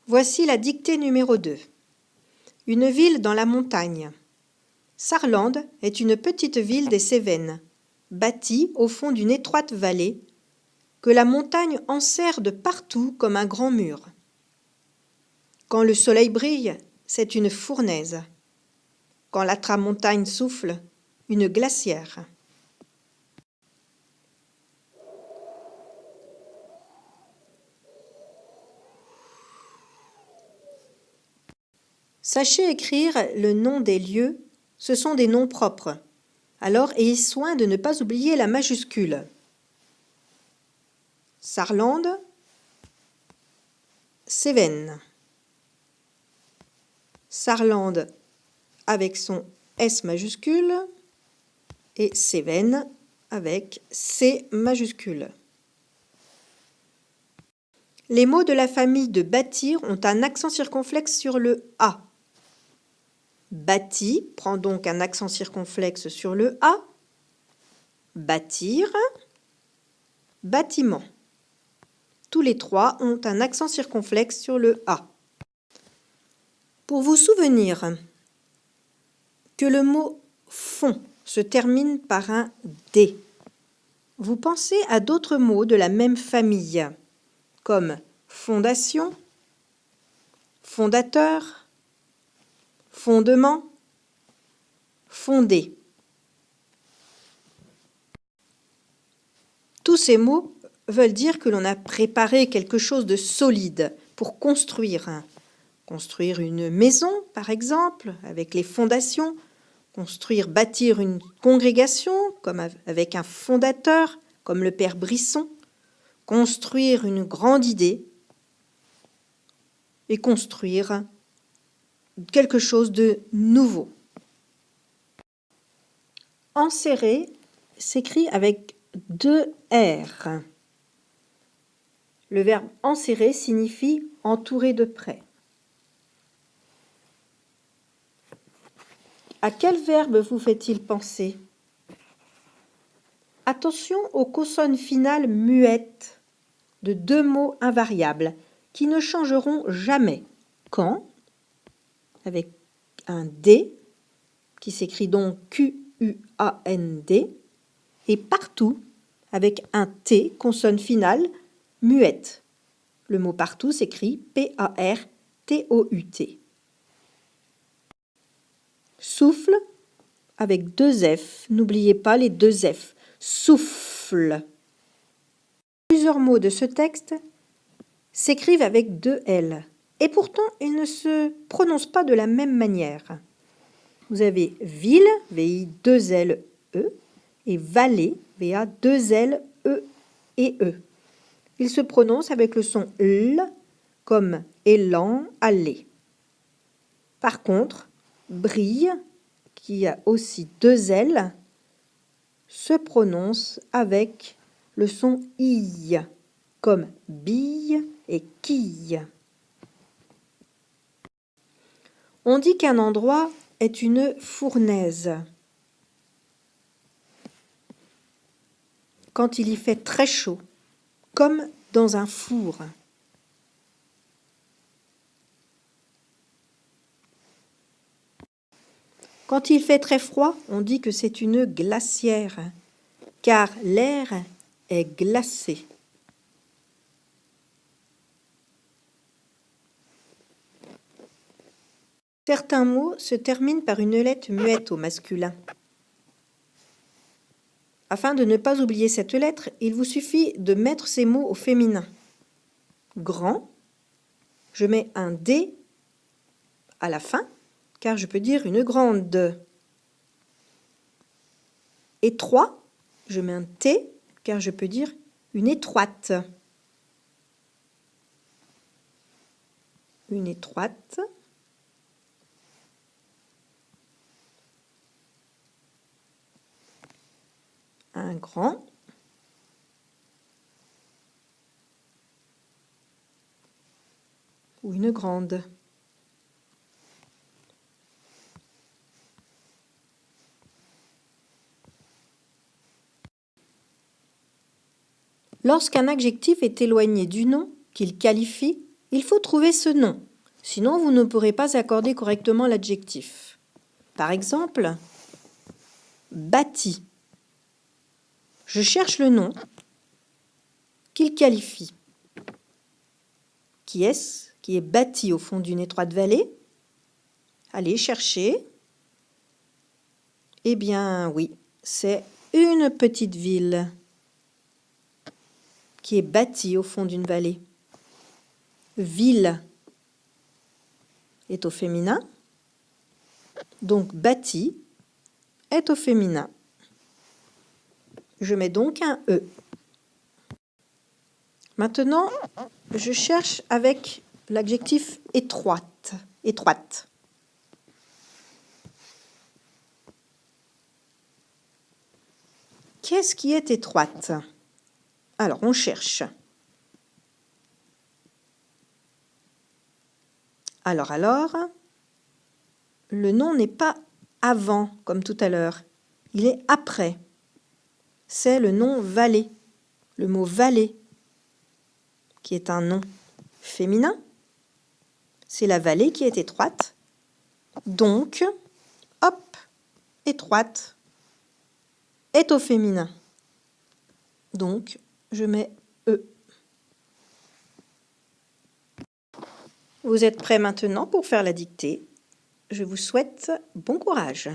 Voici la dictée numéro 2. Une ville dans la montagne. Saarland est une petite ville des Cévennes, bâtie au fond d'une étroite vallée, que la montagne enserre de partout comme un grand mur. Quand le soleil brille, c'est une fournaise. Quand la tramontagne souffle, une glacière. Sachez écrire le nom des lieux, ce sont des noms propres. Alors ayez soin de ne pas oublier la majuscule. Saarland, Cévennes. Saarland avec son S majuscule et Cévennes avec C majuscule. Les mots de la famille de bâtir ont un accent circonflexe sur le A. Bâti prend donc un accent circonflexe sur le A. Bâtir, bâtiment. Tous les trois ont un accent circonflexe sur le A. Pour vous souvenir que le mot fond se termine par un D, vous pensez à d'autres mots de la même famille, comme fondation, fondateur, fondement, fondé. Tous ces mots veulent dire que l'on a préparé quelque chose de solide pour construire. Construire une maison, par exemple, avec les fondations. Bâtir une congrégation, comme avec un fondateur, comme le père Brisson. Construire une grande idée. Et construire quelque chose de nouveau. Enserrer s'écrit avec 2 R. Le verbe enserrer signifie entourer de près. À quel verbe vous fait-il penser? Attention aux consonnes finales muettes de 2 mots invariables qui ne changeront jamais. Quand, avec un D, qui s'écrit donc Q-U-A-N-D, et partout, avec un T, consonne finale muette. Le mot partout s'écrit P-A-R-T-O-U-T. Souffle, avec 2 F. N'oubliez pas les 2 F. Souffle. Plusieurs mots de ce texte s'écrivent avec 2 L. Et pourtant, ils ne se prononcent pas de la même manière. Vous avez ville, VI 2 L E, et vallée, VA 2 L E et E. Ils se prononcent avec le son L, comme élan, aller. Par contre, brille, qui a aussi 2 L, se prononce avec le son I, comme bille et quille. On dit qu'un endroit est une fournaise quand il y fait très chaud, comme dans un four. Quand il fait très froid, on dit que c'est une glacière, car l'air est glacé. Certains mots se terminent par une lettre muette au masculin. Afin de ne pas oublier cette lettre, il vous suffit de mettre ces mots au féminin. Grand, je mets un D à la fin, car je peux dire une grande. Étroit, je mets un T, car je peux dire une étroite. Une étroite. Un grand. Ou une grande. Lorsqu'un adjectif est éloigné du nom qu'il qualifie, Il faut trouver ce nom, sinon vous ne pourrez pas accorder correctement l'adjectif. Par exemple, bâti. Je cherche le nom qu'il qualifie. Qui est-ce qui est bâti au fond d'une étroite vallée? Allez chercher. Eh bien oui, c'est une petite ville qui est bâtie au fond d'une vallée. Ville est au féminin, donc bâti est au féminin. Je mets donc un E. Maintenant, je cherche avec l'adjectif étroite. Étroite. Qu'est-ce qui est étroite? Alors, on cherche. Alors, le nom n'est pas avant, comme tout à l'heure. Il est après. C'est le nom vallée, le mot vallée, qui est un nom féminin. C'est la vallée qui est étroite. Donc, hop, étroite est au féminin. Donc, je mets E. Vous êtes prêts maintenant pour faire la dictée? Je vous souhaite bon courage.